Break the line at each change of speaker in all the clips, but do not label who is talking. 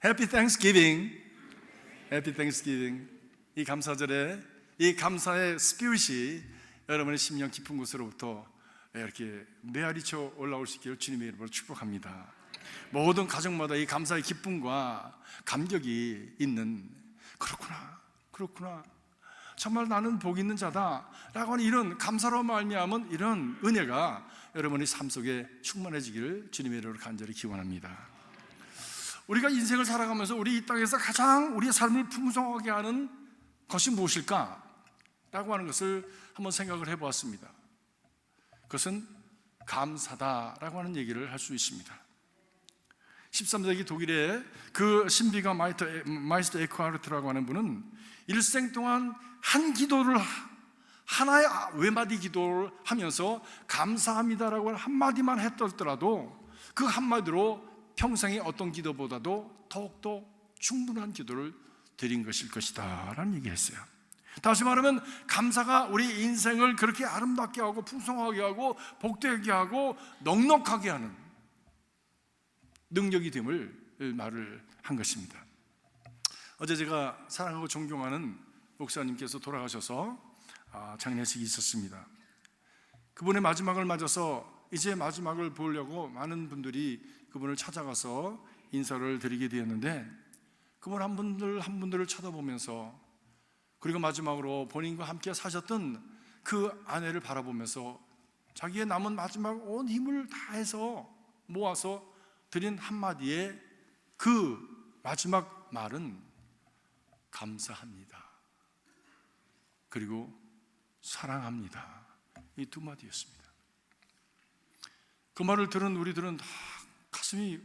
Happy Thanksgiving. Happy Thanksgiving. 이 감사절에 이 감사의 스피릿이 여러분의 심령 깊은 곳으로부터 이렇게 메아리쳐 올라올 수 있기를 주님의 이름으로 축복합니다. 모든 가정마다 이 감사의 기쁨과 감격이 있는, 그렇구나 정말 나는 복 있는 자다 라고 하는 이런 감사로 말미암은 이런 은혜가 여러분의 삶 속에 충만해지기를 주님의 이름으로 간절히 기원합니다. 우리가 인생을 살아가면서 우리 이 땅에서 가장 우리의 삶을 풍성하게 하는 것이 무엇일까? 라고 하는 것을 한번 생각을 해보았습니다. 그것은 감사다라고 하는 얘기를 할 수 있습니다. 13세기 독일의 그 신비가 마이스터 에크하르트라고 하는 분은 일생 동안 한 기도를, 하나의 외마디 기도를 하면서 감사합니다라고 하는 한마디만 했더라도 그 한마디로 평생의 어떤 기도보다도 더욱더 충분한 기도를 드린 것일 것이다 라는 얘기를 했어요. 다시 말하면 감사가 우리 인생을 그렇게 아름답게 하고 풍성하게 하고 복되게 하고 넉넉하게 하는 능력이 됨을 말을 한 것입니다. 어제 제가 사랑하고 존경하는 목사님께서 돌아가셔서 장례식이 있었습니다. 그분의 마지막을 맞아서 이제 마지막을 보려고 많은 분들이 그분을 찾아가서 인사를 드리게 되었는데, 그분 한 분들을 쳐다보면서, 그리고 마지막으로 본인과 함께 사셨던 그 아내를 바라보면서 자기의 남은 마지막 온 힘을 다해서 모아서 드린 한마디에 그 마지막 말은 감사합니다, 그리고 사랑합니다, 이 두 마디였습니다. 그 말을 들은 우리들은 가슴이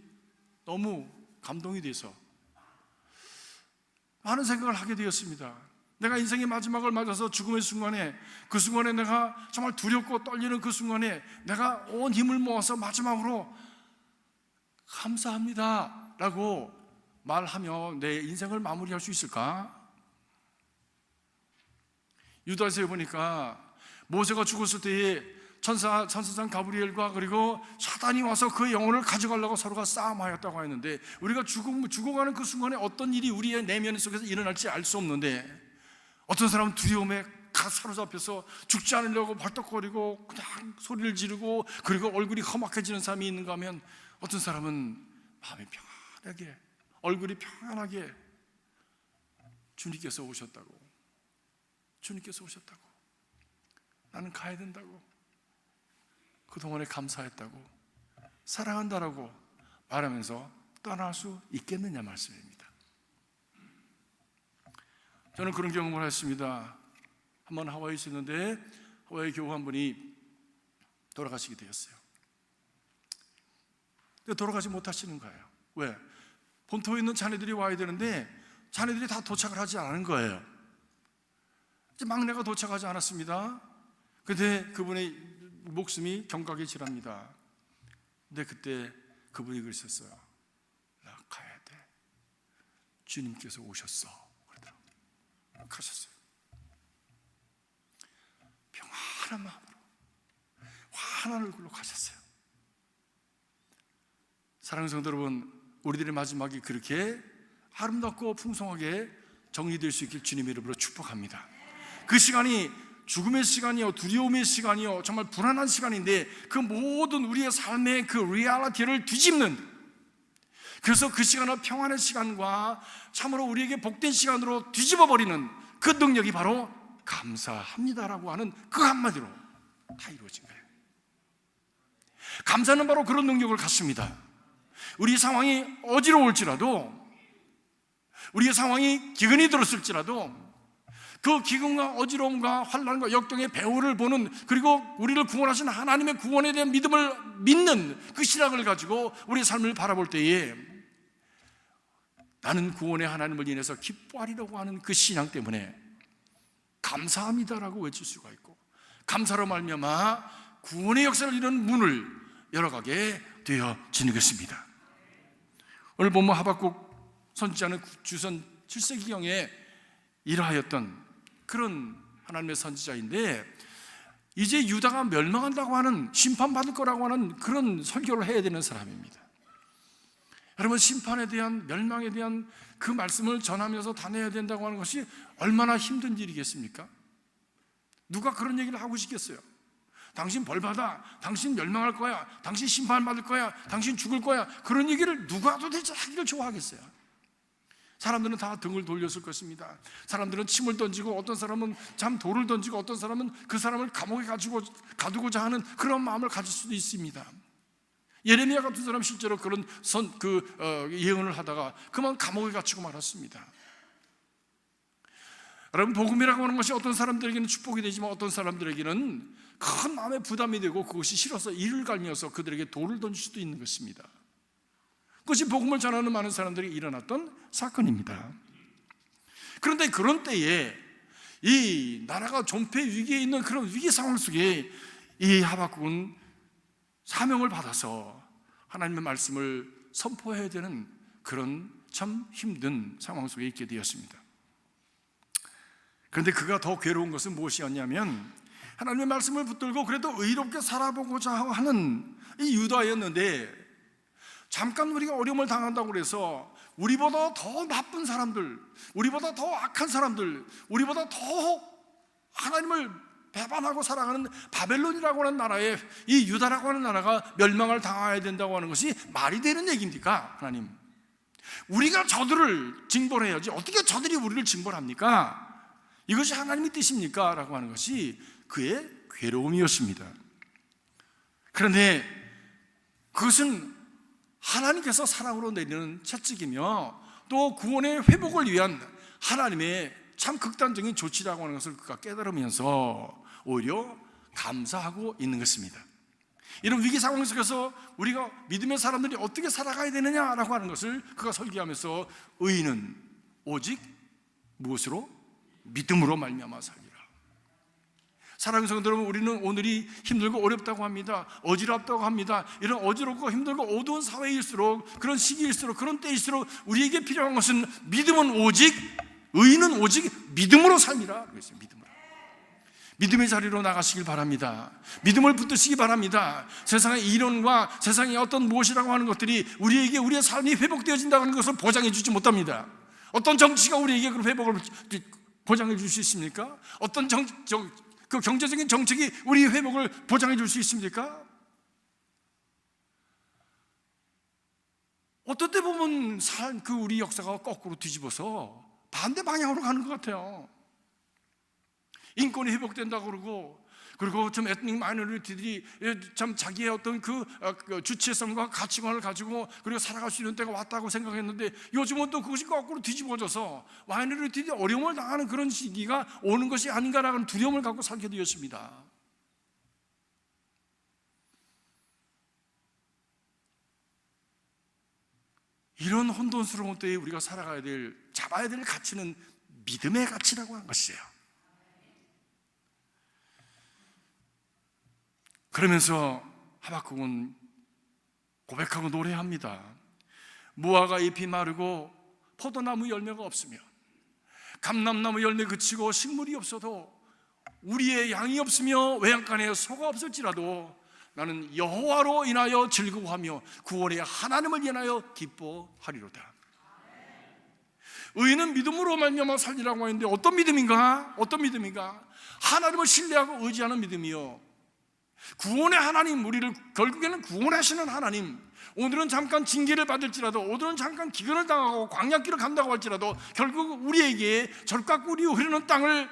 너무 감동이 돼서 많은 생각을 하게 되었습니다. 내가 인생의 마지막을 맞아서 죽음의 순간에, 그 순간에 내가 정말 두렵고 떨리는 그 순간에 내가 온 힘을 모아서 마지막으로 감사합니다 라고 말하며 내 인생을 마무리할 수 있을까? 유다서에 보니까 모세가 죽었을 때에 천사장 가브리엘과 그리고 사단이 와서 그 영혼을 가져가려고 서로가 싸움하였다고 했는데, 우리가 죽어가는 그 순간에 어떤 일이 우리의 내면 속에서 일어날지 알 수 없는데, 어떤 사람은 두려움에 사로잡혀서 죽지 않으려고 벌떡거리고 그냥 소리를 지르고 그리고 얼굴이 험악해지는 사람이 있는가 하면, 어떤 사람은 마음이 평안하게, 얼굴이 평안하게 주님께서 오셨다고, 나는 가야 된다고, 그동안에 감사했다고, 사랑한다라고 말하면서 떠날 수 있겠느냐 말씀입니다. 저는 그런 경험을 했습니다. 한번 하와이에 있었는데 하와이 교우 한 분이 돌아가시게 되었어요. 근데 돌아가지 못하시는 거예요. 왜? 본토에 있는 자녀들이 와야 되는데 자녀들이 다 도착을 하지 않은 거예요. 이제 막내가 도착하지 않았습니다. 근데 그분의 목숨이 경각에 질합니다. 근데 그때 그분이 그러셨어요. 나 가야 돼, 주님께서 오셨어 그러더라고요. 가셨어요. 평안한 마음으로 환한 얼굴로 가셨어요. 사랑하는 성도 여러분, 우리들의 마지막이 그렇게 아름답고 풍성하게 정리될 수 있길 주님의 이름으로 축복합니다. 그 시간이 죽음의 시간이요, 두려움의 시간이요, 정말 불안한 시간인데 그 모든 우리의 삶의 그 리얼리티를 뒤집는, 그래서 그 시간을 평안의 시간과 참으로 우리에게 복된 시간으로 뒤집어버리는 그 능력이 바로 감사합니다라고 하는 그 한마디로 다 이루어진 거예요. 감사는 바로 그런 능력을 갖습니다. 우리 상황이 어지러울지라도, 우리의 상황이 기근이 들었을지라도 그 기근과 어지러움과 환난과 역경의 배후를 보는, 그리고 우리를 구원하신 하나님의 구원에 대한 믿음을 믿는 그 신앙을 가지고 우리의 삶을 바라볼 때에 나는 구원의 하나님을 인해서 기뻐하리라고 하는 그 신앙 때문에 감사합니다라고 외칠 수가 있고, 감사로 말미암아 구원의 역사를 이루는 문을 열어가게 되어지는 것입니다. 오늘 본문 하박국 선지자는 주선 7세기경에 일하였던 그런 하나님의 선지자인데, 이제 유다가 멸망한다고 하는, 심판받을 거라고 하는 그런 설교를 해야 되는 사람입니다. 여러분, 심판에 대한, 멸망에 대한 그 말씀을 전하면서 다녀야 된다고 하는 것이 얼마나 힘든 일이겠습니까? 누가 그런 얘기를 하고 싶겠어요? 당신 벌받아, 당신 멸망할 거야, 당신 심판받을 거야, 당신 죽을 거야, 그런 얘기를 누가 도대체 하기를 좋아하겠어요? 사람들은 다 등을 돌렸을 것입니다. 사람들은 침을 던지고, 어떤 사람은 참 돌을 던지고, 어떤 사람은 그 사람을 감옥에 가두고자 하는 그런 마음을 가질 수도 있습니다. 예레미야 같은 사람 실제로 그런 예언을 하다가 그만 감옥에 갇히고 말았습니다. 여러분, 복음이라고 하는 것이 어떤 사람들에게는 축복이 되지만 어떤 사람들에게는 큰 마음의 부담이 되고 그것이 싫어서 이를 갈면서 그들에게 돌을 던질 수도 있는 것입니다. 그것이 복음을 전하는 많은 사람들이 일어났던 사건입니다. 그런데 그런 때에 이 나라가 존폐 위기에 있는 그런 위기 상황 속에 이 하박국은 사명을 받아서 하나님의 말씀을 선포해야 되는 그런 참 힘든 상황 속에 있게 되었습니다. 그런데 그가 더 괴로운 것은 무엇이었냐면, 하나님의 말씀을 붙들고 그래도 의롭게 살아보고자 하는 이 유다였는데, 잠깐 우리가 어려움을 당한다고 해서 우리보다 더 나쁜 사람들, 우리보다 더 악한 사람들, 우리보다 더 하나님을 배반하고 살아가는 바벨론이라고 하는 나라에, 이 유다라고 하는 나라가 멸망을 당해야 된다고 하는 것이 말이 되는 얘기입니까? 하나님, 우리가 저들을 징벌해야지 어떻게 저들이 우리를 징벌합니까? 이것이 하나님의 뜻입니까? 라고 하는 것이 그의 괴로움이었습니다. 그런데 그것은 하나님께서 사랑으로 내리는 채찍이며 또 구원의 회복을 위한 하나님의 참 극단적인 조치라고 하는 것을 그가 깨달으면서 오히려 감사하고 있는 것입니다. 이런 위기 상황 속에서 우리가 믿음의 사람들이 어떻게 살아가야 되느냐라고 하는 것을 그가 설계하면서, 의인은 오직 무엇으로? 믿음으로 말미암아 살리라. 사랑하는 성도 여러분, 우리는 오늘이 힘들고 어렵다고 합니다. 어지럽다고 합니다. 이런 어지럽고 힘들고 어두운 사회일수록, 그런 시기일수록, 그런 때일수록 우리에게 필요한 것은 믿음은 오직, 의인은 오직 믿음으로 살리라. 그랬어요. 믿음으로. 믿음의 자리로 나가시길 바랍니다. 믿음을 붙드시기 바랍니다. 세상의 이론과 세상의 어떤 무엇이라고 하는 것들이 우리에게 우리의 삶이 회복되어진다는 것을 보장해 주지 못합니다. 어떤 정치가 우리에게 그 회복을 보장해 줄 수 있습니까? 어떤 그 경제적인 정책이 우리의 회복을 보장해 줄 수 있습니까? 어떤 때 보면 우리 역사가 거꾸로 뒤집어서 반대 방향으로 가는 것 같아요. 인권이 회복된다고 그리고 좀 에트닉 마이너리티들이 참 자기의 어떤 그 주체성과 가치관을 가지고 그리고 살아갈 수 있는 때가 왔다고 생각했는데, 요즘은 또 그것이 거꾸로 뒤집어져서 마이너리티들이 어려움을 당하는 그런 시기가 오는 것이 아닌가라는 두려움을 갖고 살게 되었습니다. 이런 혼돈스러운 때에 우리가 잡아야 될 가치는 믿음의 가치라고 하는 것이에요. 그러면서 하박국은 고백하고 노래합니다. 무화과 잎이 마르고 포도나무 열매가 없으면, 감람나무 열매 그치고 식물이 없어도, 우리의 양이 없으며 외양간에 소가 없을지라도 나는 여호와로 인하여 즐거워하며 구원의 하나님을 인하여 기뻐하리로다. 의인은 믿음으로 말미암아 살리라고 하는데, 어떤 믿음인가? 하나님을 신뢰하고 의지하는 믿음이요, 구원의 하나님, 우리를 결국에는 구원하시는 하나님, 오늘은 잠깐 징계를 받을지라도, 오늘은 잠깐 기근을 당하고 광야길을 간다고 할지라도 결국 우리에게 절각 꿀이 흐르는 땅을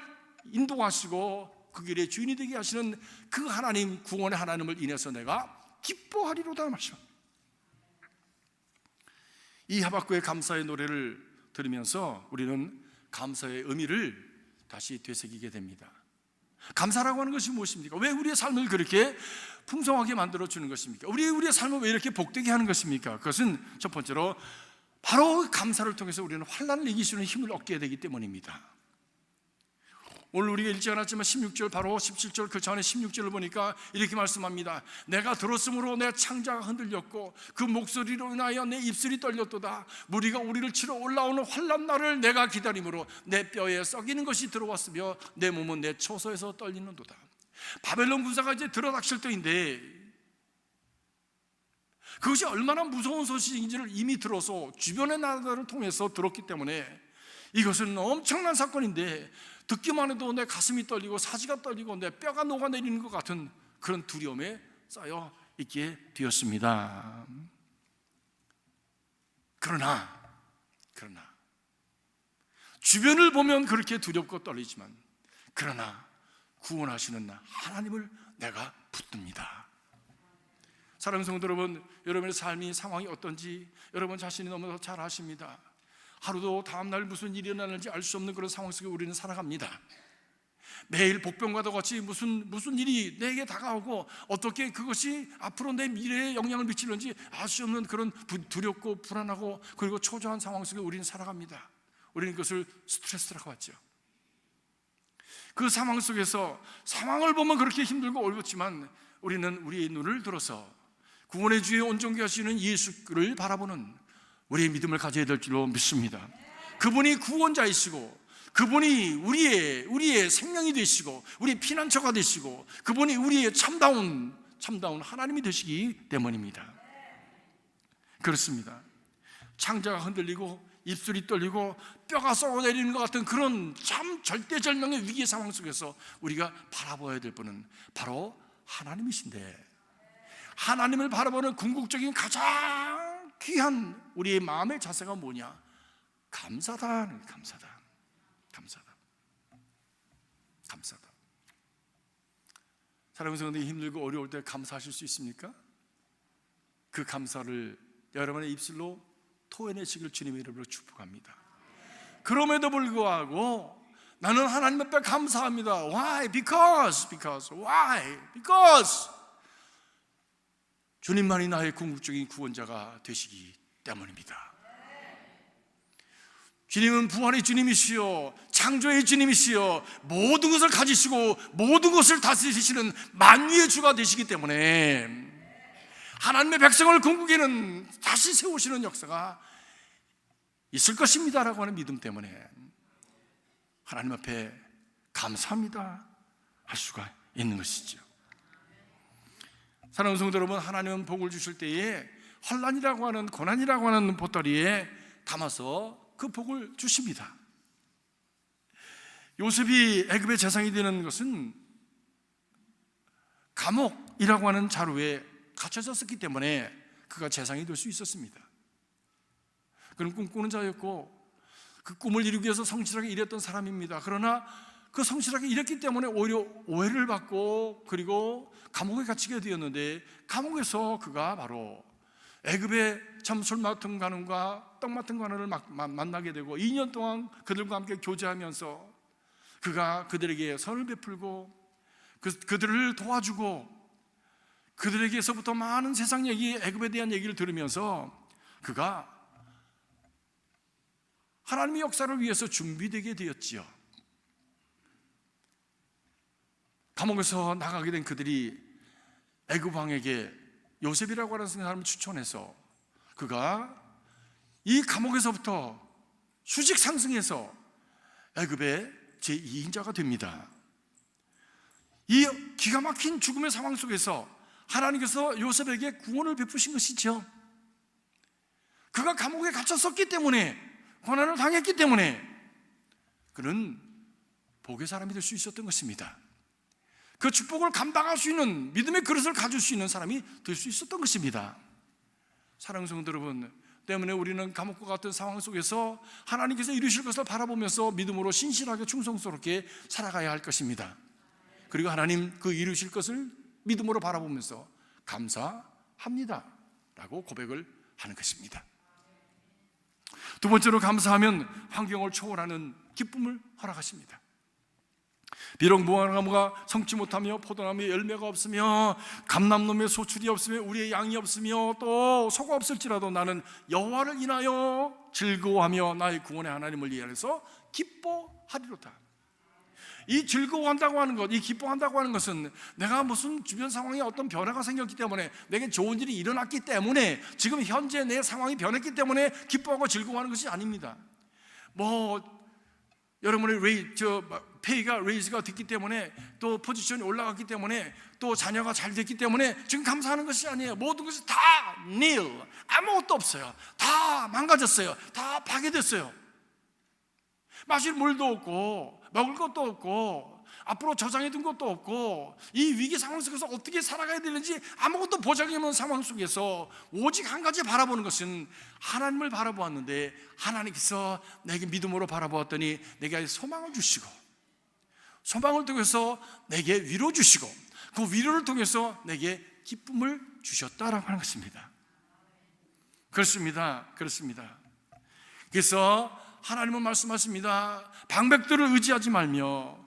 인도하시고 그 길의 주인이 되게 하시는 그 하나님, 구원의 하나님을 인해서 내가 기뻐하리로다 말이죠. 이 하박국의 감사의 노래를 들으면서 우리는 감사의 의미를 다시 되새기게 됩니다. 감사라고 하는 것이 무엇입니까? 왜 우리의 삶을 그렇게 풍성하게 만들어주는 것입니까? 우리의 삶을 왜 이렇게 복되게 하는 것입니까? 그것은 첫 번째로 바로 감사를 통해서 우리는 환난을 이길 수 있는 힘을 얻게 되기 때문입니다. 오늘 우리가 읽지 않았지만 16절, 바로 17절 그 전에 16절을 보니까 이렇게 말씀합니다. 내가 들었으므로 내 창자가 흔들렸고 그 목소리로 인하여 내 입술이 떨렸도다. 무리가 우리를 치러 올라오는 환난 날을 내가 기다림으로 내 뼈에 썩이는 것이 들어왔으며 내 몸은 내 초소에서 떨리는도다. 바벨론 군사가 이제 들어닥칠 때인데, 그것이 얼마나 무서운 소식인지를 이미 들어서 주변의 나라들을 통해서 들었기 때문에 이것은 엄청난 사건인데 듣기만 해도 내 가슴이 떨리고 사지가 떨리고 내 뼈가 녹아내리는 것 같은 그런 두려움에 쌓여 있게 되었습니다. 그러나 주변을 보면 그렇게 두렵고 떨리지만 그러나 구원하시는 나 하나님을 내가 붙듭니다. 사랑하는 성도 여러분, 여러분의 삶이 상황이 어떤지 여러분 자신이 너무 잘 아십니다. 하루도 다음날 무슨 일이 일어나는지 알 수 없는 그런 상황 속에 우리는 살아갑니다. 매일 복병과도 같이 무슨 일이 내게 다가오고 어떻게 그것이 앞으로 내 미래에 영향을 미치는지 알 수 없는 그런 두렵고 불안하고 그리고 초조한 상황 속에 우리는 살아갑니다. 우리는 그것을 스트레스라고 하죠. 그 상황 속에서 상황을 보면 그렇게 힘들고 어렵지만 우리는 우리의 눈을 들어서 구원의 주에 온전케 하시는 예수를 바라보는 우리의 믿음을 가져야 될 줄로 믿습니다. 그분이 구원자이시고 그분이 우리의 생명이 되시고 우리의 피난처가 되시고 그분이 우리의 참다운 하나님이 되시기 때문입니다. 그렇습니다. 창자가 흔들리고 입술이 떨리고 뼈가 썩어내리는 것 같은 그런 참 절대절명의 위기의 상황 속에서 우리가 바라봐야 될 분은 바로 하나님이신데, 하나님을 바라보는 궁극적인 가장 귀한 우리의 마음의 자세가 뭐냐? 감사다. 사랑하는 성도님, 힘들고 어려울 때 감사하실 수 있습니까? 그 감사를 여러분의 입술로 토해내시길 주님의 이름으로 축복합니다. 그럼에도 불구하고 나는 하나님 앞에 감사합니다. Why? Because. Why? Because 주님만이 나의 궁극적인 구원자가 되시기 때문입니다. 주님은 부활의 주님이시요 창조의 주님이시요 모든 것을 가지시고 모든 것을 다스리시는 만유의 주가 되시기 때문에 하나님의 백성을 궁극에는 다시 세우시는 역사가 있을 것입니다라고 하는 믿음 때문에 하나님 앞에 감사합니다 할 수가 있는 것이죠. 사랑하는 성도 여러분, 하나님은 복을 주실 때에 환난이라고 하는 고난이라고 하는 보따리에 담아서 그 복을 주십니다. 요셉이 애굽의 재상이 되는 것은 감옥이라고 하는 자루에 갇혀졌었기 때문에 그가 재상이 될 수 있었습니다. 그는 꿈꾸는 자였고 그 꿈을 이루기 위해서 성실하게 일했던 사람입니다. 그러나 그 성실하게 일했기 때문에 오히려 오해를 받고 그리고 감옥에 갇히게 되었는데, 감옥에서 그가 바로 애굽의 술 맡은 관원과 떡 맡은 관원을 만나게 되고 2년 동안 그들과 함께 교제하면서 그가 그들에게 선을 베풀고 그들을 도와주고 그들에게서부터 많은 세상 얘기, 애굽에 대한 얘기를 들으면서 그가 하나님의 역사를 위해서 준비되게 되었지요. 감옥에서 나가게 된 그들이 애굽 왕에게 요셉이라고 하는 사람을 추천해서 그가 이 감옥에서부터 수직 상승해서 애굽의 제2인자가 됩니다. 이 기가 막힌 죽음의 상황 속에서 하나님께서 요셉에게 구원을 베푸신 것이죠. 그가 감옥에 갇혔었기 때문에, 고난을 당했기 때문에 그는 복의 사람이 될 수 있었던 것입니다. 그 축복을 감당할 수 있는 믿음의 그릇을 가질 수 있는 사람이 될 수 있었던 것입니다. 사랑하는 성도 여러분, 때문에 우리는 감옥과 같은 상황 속에서 하나님께서 이루실 것을 바라보면서 믿음으로 신실하게 충성스럽게 살아가야 할 것입니다. 그리고 하나님 그 이루실 것을 믿음으로 바라보면서 감사합니다 라고 고백을 하는 것입니다. 두 번째로, 감사하면 환경을 초월하는 기쁨을 허락하십니다. 비록 무화과나무가 성치 못하며 포도나무에 열매가 없으며 감람나무에 소출이 없으며 우리의 양이 없으며 또 소가 없을지라도 나는 여호와를 인하여 즐거워하며 나의 구원의 하나님을 위하여서 기뻐하리로다. 이 즐거워한다고 하는 것, 이 기뻐한다고 하는 것은 내가 무슨 주변 상황에 어떤 변화가 생겼기 때문에, 내게 좋은 일이 일어났기 때문에, 지금 현재 내 상황이 변했기 때문에 기뻐하고 즐거워하는 것이 아닙니다. 여러분의 페이가 레이즈가 됐기 때문에, 또 포지션이 올라갔기 때문에, 또 자녀가 잘 됐기 때문에 지금 감사하는 것이 아니에요. 모든 것이 다 nil, 아무것도 없어요. 다 망가졌어요. 다 파괴됐어요. 마실 물도 없고 먹을 것도 없고 앞으로 저장해둔 것도 없고, 이 위기 상황 속에서 어떻게 살아가야 되는지 아무것도 보장이 없는 상황 속에서 오직 한 가지 바라보는 것은 하나님을 바라보았는데, 하나님께서 내게 믿음으로 바라보았더니 내게 소망을 주시고, 소망을 통해서 내게 위로 주시고, 그 위로를 통해서 내게 기쁨을 주셨다라고 하는 것입니다. 그렇습니다. 그래서 하나님은 말씀하십니다. 방백들을 의지하지 말며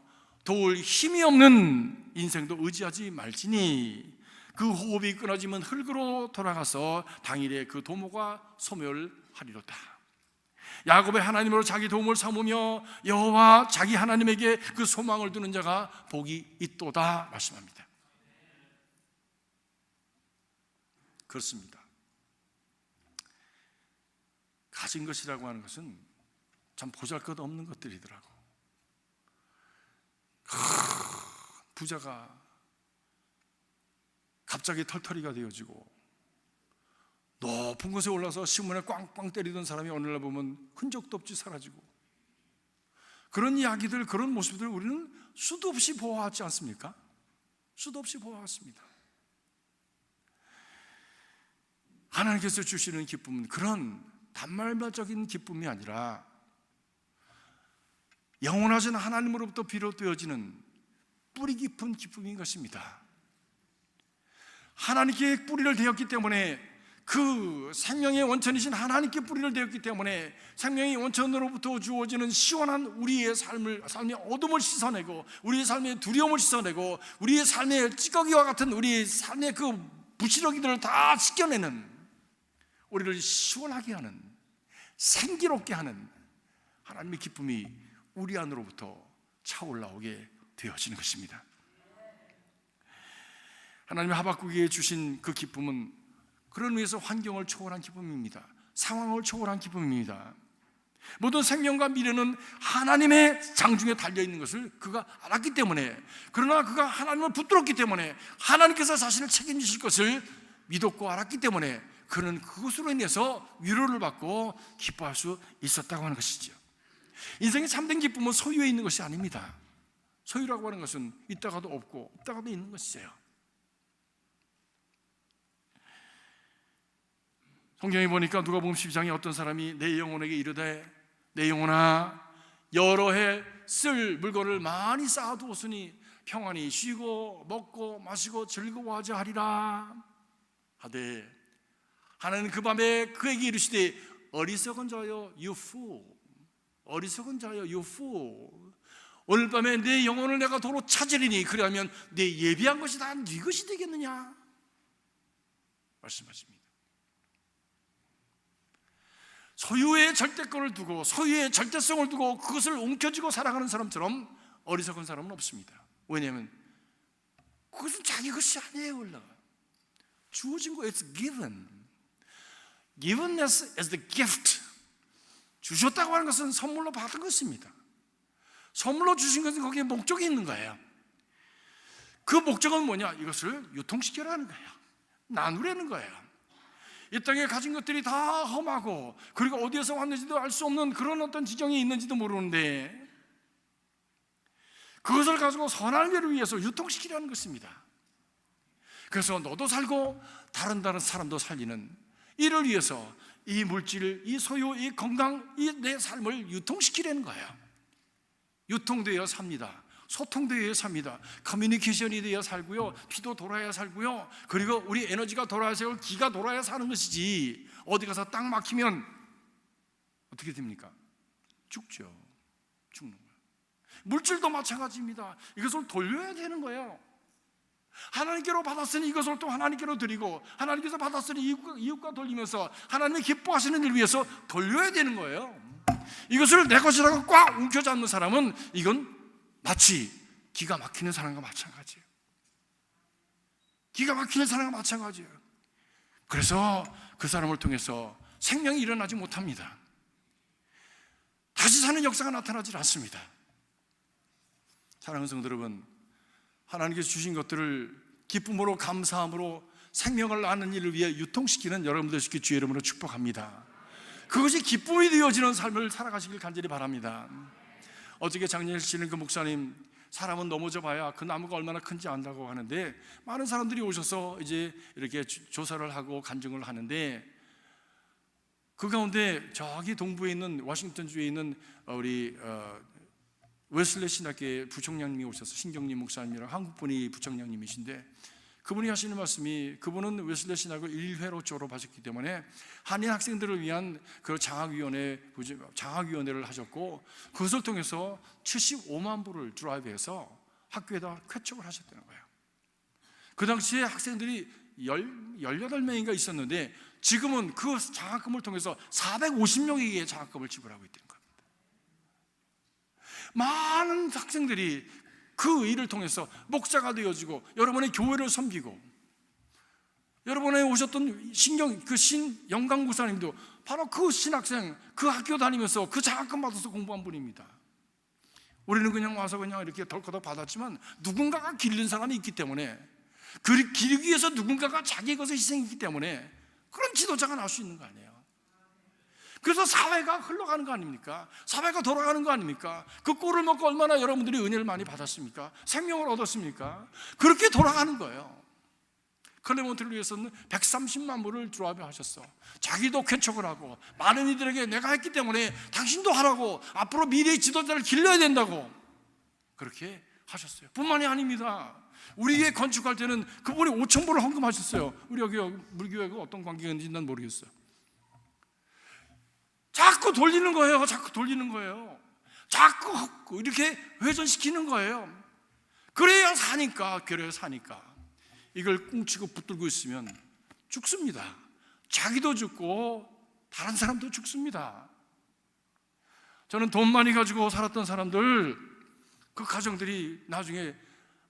도울 힘이 없는 인생도 의지하지 말지니 그 호흡이 끊어지면 흙으로 돌아가서 당일에 그 도모가 소멸하리로다. 야곱의 하나님으로 자기 도움을 삼으며 여호와 자기 하나님에게 그 소망을 두는 자가 복이 있도다 말씀합니다. 그렇습니다. 가진 것이라고 하는 것은 참 보잘것없는 것들이더라고. 부자가 갑자기 털털이가 되어지고 높은 곳에 올라서 신문에 꽝꽝 때리던 사람이 오늘날 보면 흔적도 없이 사라지고, 그런 이야기들, 그런 모습들을 우리는 수도 없이 보아하지 않습니까? 수도 없이 보아왔습니다. 하나님께서 주시는 기쁨은 그런 단말마적인 기쁨이 아니라 영원하신 하나님으로부터 비롯되어지는 뿌리 깊은 기쁨인 것입니다. 하나님께 뿌리를 대었기 때문에, 그 생명의 원천이신 하나님께 뿌리를 대었기 때문에 생명의 원천으로부터 주어지는 시원한 우리의 삶의 어둠을 씻어내고, 우리의 삶의 두려움을 씻어내고, 우리의 삶의 찌꺼기와 같은 우리의 삶의 그 부시러기들을 다 씻겨내는, 우리를 시원하게 하는, 생기롭게 하는 하나님의 기쁨이 우리 안으로부터 차올라오게 되어지는 것입니다. 하나님이 하박국에게 주신 그 기쁨은 그런 의미에서 환경을 초월한 기쁨입니다. 상황을 초월한 기쁨입니다. 모든 생명과 미래는 하나님의 장중에 달려있는 것을 그가 알았기 때문에, 그러나 그가 하나님을 붙들었기 때문에, 하나님께서 자신을 책임지실 것을 믿었고 알았기 때문에 그는 그것으로 인해서 위로를 받고 기뻐할 수 있었다고 하는 것이죠. 인생의 참된 기쁨은 소유에 있는 것이 아닙니다. 소유라고 하는 것은 있다가도 없고 없다가도 있는 것이에요. 성경에 보니까 누가복음 12장에 어떤 사람이 내 영혼에게 이르되, 내 영혼아, 여러 해 쓸 물건을 많이 쌓아두었으니 평안히 쉬고 먹고 마시고 즐거워하자 하리라 하되, 하나님 그 밤에 그에게 이르시되, 어리석은 자여 you fool, 어리석은 자여 you fool, 오늘 밤에 내 영혼을 내가 도로 찾으리니 그리하면 내 예비한 것이 다 네 것이 되겠느냐 말씀하십니다. 소유의 절대권을 두고, 소유의 절대성을 두고 그것을 움켜쥐고 살아가는 사람처럼 어리석은 사람은 없습니다. 왜냐하면 그것은 자기 것이 아니에요. 원래 주어진 거, it's given. Givenness is the gift. 주셨다고 하는 것은 선물로 받은 것입니다. 선물로 주신 것은 거기에 목적이 있는 거예요. 그 목적은 뭐냐? 이것을 유통시키라는 거예요. 나누라는 거예요. 이 땅에 가진 것들이 다 험하고, 그리고 어디에서 왔는지도 알 수 없는 그런 어떤 지경이 있는지도 모르는데, 그것을 가지고 선한 일을 위해서 유통시키라는 것입니다. 그래서 너도 살고 다른 사람도 살리는 이를 위해서 이 물질, 이 소유, 이 건강, 이 내 삶을 유통시키라는 거예요. 유통되어 삽니다. 소통되어야 삽니다. 커뮤니케이션이 되어 살고요, 피도 돌아야 살고요, 그리고 우리 에너지가 돌아야 살고 기가 돌아야 사는 것이지, 어디 가서 딱 막히면 어떻게 됩니까? 죽죠. 죽는 거예요. 물질도 마찬가지입니다. 이것을 돌려야 되는 거예요. 하나님께로 받았으니 이것을 또 하나님께로 드리고, 하나님께서 받았으니 이웃과 돌리면서 하나님이 기뻐하시는 일을 위해서 돌려야 되는 거예요. 이것을 내 것이라고 꽉 움켜잡는 사람은 이건 마치 기가 막히는 사람과 마찬가지예요. 기가 막히는 사람과 마찬가지예요. 그래서 그 사람을 통해서 생명이 일어나지 못합니다. 다시 사는 역사가 나타나질 않습니다. 사랑하는 성도 여러분, 하나님께서 주신 것들을 기쁨으로 감사함으로 생명을 낳는 일을 위해 유통시키는 여러분들 되시길 주의 이름으로 축복합니다. 그것이 기쁨이 되어지는 삶을 살아가시길 간절히 바랍니다. 어저께 장례일 씨는 그 목사님, 사람은 넘어져 봐야 그 나무가 얼마나 큰지 안다고 하는데, 많은 사람들이 오셔서 이제 이렇게 조사를 하고 간증을 하는데, 그 가운데 저기 동부에 있는 워싱턴주에 있는 우리 웨슬리 신학교의 부총장님이 오셔서, 신경림 목사님이랑 한국분이 부총장님이신데, 그분이 하시는 말씀이, 그분은 웨슬리 신학을 1회로 졸업하셨기 때문에 한인 학생들을 위한 그 장학위원회를 하셨고, 그것을 통해서 75만 불을 드라이브해서 학교에다 쾌척을 하셨다는 거예요. 그 당시에 학생들이 18명인가 있었는데, 지금은 그 장학금을 통해서 450명에게 장학금을 지불하고 있다는 겁니다. 많은 학생들이 그 일을 통해서 목사가 되어지고, 여러분의 교회를 섬기고, 여러분의 오셨던 영강 구사님도 바로 그 신학생, 그 학교 다니면서 그 장학금 받아서 공부한 분입니다. 우리는 그냥 와서 그냥 이렇게 덜커덕 받았지만, 누군가가 기른 사람이 있기 때문에, 그 기르기 위해서 누군가가 자기의 것을 희생했기 때문에 그런 지도자가 나올 수 있는 거 아니에요. 그래서 사회가 흘러가는 거 아닙니까? 사회가 돌아가는 거 아닙니까? 그 꼴을 먹고 얼마나 여러분들이 은혜를 많이 받았습니까? 생명을 얻었습니까? 그렇게 돌아가는 거예요. 클레몬트를 위해서는 130만 불을 드라이브 하셨어. 자기도 쾌척을 하고, 많은 이들에게 내가 했기 때문에 당신도 하라고, 앞으로 미래의 지도자를 길러야 된다고 그렇게 하셨어요. 뿐만이 아닙니다. 우리 교회 건축할 때는 그분이 5천 불을 헌금하셨어요. 우리 교회가 어떤 관계가 있는지 난 모르겠어요. 자꾸 돌리는 거예요. 자꾸 이렇게 회전시키는 거예요. 그래야 사니까, 교회에 사니까. 이걸 꿍치고 붙들고 있으면 죽습니다. 자기도 죽고 다른 사람도 죽습니다. 저는 돈 많이 가지고 살았던 사람들, 그 가정들이 나중에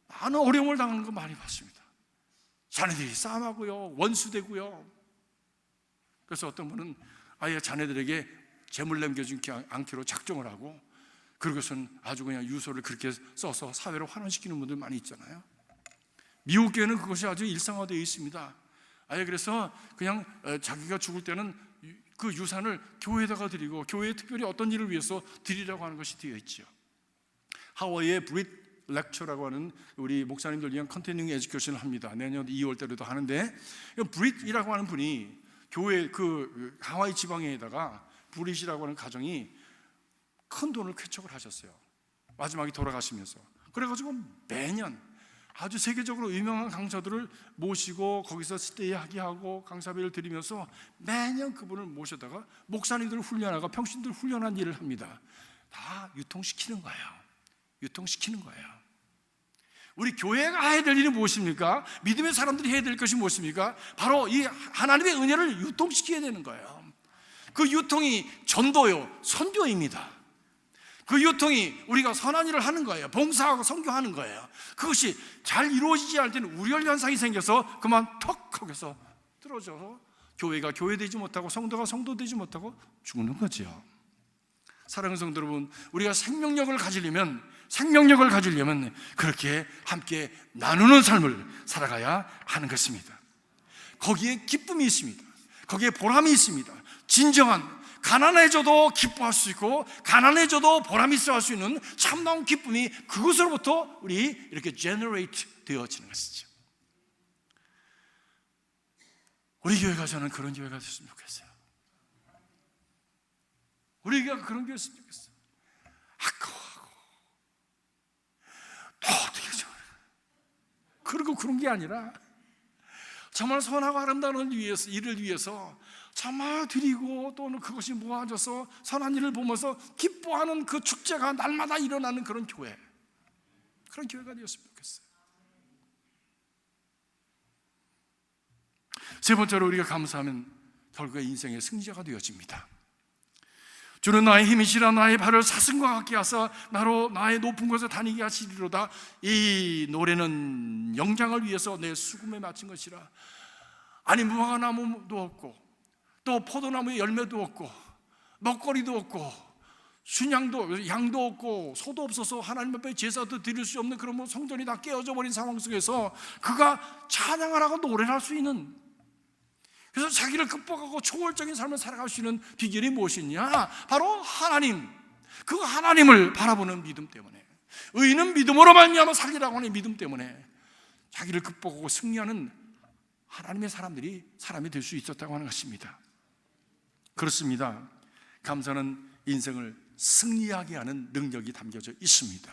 많은 어려움을 당하는 거 많이 봤습니다. 자녀들이 싸움하고요, 원수되고요. 그래서 어떤 분은 아예 자녀들에게 재물 남겨주지 않기로 작정을 하고, 그러고선 아주 그냥 유서를 그렇게 써서 사회를 환원시키는 분들 많이 있잖아요. 미국 교회는 그것이 아주 일상화되어 있습니다. 아예 그래서 그냥 자기가 죽을 때는 그 유산을 교회에다가 드리고, 교회에 특별히 어떤 일을 위해서 드리라고 하는 것이 되어 있죠. 하와이의 브릿 렉처라고 하는 우리 목사님들 위한 컨티뉴잉 에듀케이션을 합니다. 내년 2월 달에도 하는데, 브릿이라고 하는 분이 교회 그 하와이 지방에다가 브릿이라고 하는 가정이 큰 돈을 쾌척을 하셨어요. 마지막에 돌아가시면서. 그래가지고 매년 아주 세계적으로 유명한 강사들을 모시고 거기서 스테이하게 하고 강사비를 드리면서 매년 그분을 모셔다가 목사님들을 훈련하고 평신들 훈련한 일을 합니다. 다 유통시키는 거예요. 우리 교회가 해야 될 일이 무엇입니까? 믿음의 사람들이 해야 될 것이 무엇입니까? 바로 이 하나님의 은혜를 유통시켜야 되는 거예요. 그 유통이 전도요, 선교입니다. 그 유통이 우리가 선한 일을 하는 거예요. 봉사하고 선교하는 거예요. 그것이 잘 이루어지지 않을 때는 우열 현상이 생겨서 그만 턱 거기서 떨어져서 교회가 교회되지 못하고 성도가 성도되지 못하고 죽는 거죠. 사랑하는 성도 여러분, 우리가 생명력을 가지려면 그렇게 함께 나누는 삶을 살아가야 하는 것입니다. 거기에 기쁨이 있습니다. 거기에 보람이 있습니다. 진정한, 가난해져도 기뻐할 수 있고 가난해져도 보람 있어 할 수 있는 참다운 기쁨이 그것으로부터 우리 이렇게 제너레이트 되어지는 것이죠. 우리 교회가, 저는 그런 교회가 됐으면 좋겠어요. 우리 교회가 그런 교회였으면 좋겠어요. 아까워하고 어떻게 그리고 그런 게 아니라 정말 선하고 아름다운 일을 위해서 정말 드리고, 또는 그것이 모아져서 선한 일을 보면서 기뻐하는 그 축제가 날마다 일어나는 그런 교회, 그런 교회가 되었으면 좋겠어요. 세 번째로 우리가 감사하면 결국에 인생의 승자가 되어집니다. 주는 나의 힘이시라, 나의 발을 사슴과 같게 하사 나로 나의 높은 곳에 다니게 하시리로다. 이 노래는 영장을 위해서 내 수금에 마친 것이라. 아니, 무화과나무도 없고 또 포도나무에 열매도 없고 먹거리도 없고 순양도 양도 없고 소도 없어서 하나님 앞에 제사도 드릴 수 없는 그런 성전이 다 깨어져 버린 상황 속에서 그가 찬양을 하고 노래를 할 수 있는, 그래서 자기를 극복하고 초월적인 삶을 살아갈 수 있는 비결이 무엇이냐? 바로 하나님, 그 하나님을 바라보는 믿음 때문에, 의인은 믿음으로 말미암아 살리라고 하는 믿음 때문에 자기를 극복하고 승리하는 하나님의 사람이 될 수 있었다고 하는 것입니다. 그렇습니다. 감사는 인생을 승리하게 하는 능력이 담겨져 있습니다.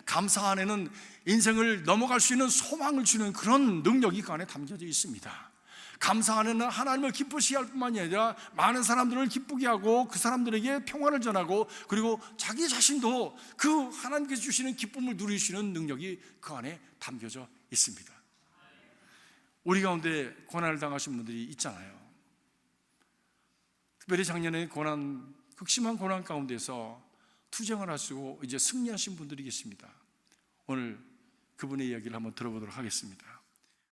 감사 안에는 인생을 넘어갈 수 있는 소망을 주는 그런 능력이 그 안에 담겨져 있습니다. 감사 안에는 하나님을 기쁘시게 할 뿐만이 아니라 많은 사람들을 기쁘게 하고 그 사람들에게 평화를 전하고, 그리고 자기 자신도 그 하나님께서 주시는 기쁨을 누리시는 능력이 그 안에 담겨져 있습니다. 우리 가운데 고난을 당하신 분들이 있잖아요. 특별히 작년에 극심한 고난 가운데서 투쟁을 하시고 이제 승리하신 분들이 계십니다. 오늘 그분의 이야기를 한번 들어보도록 하겠습니다.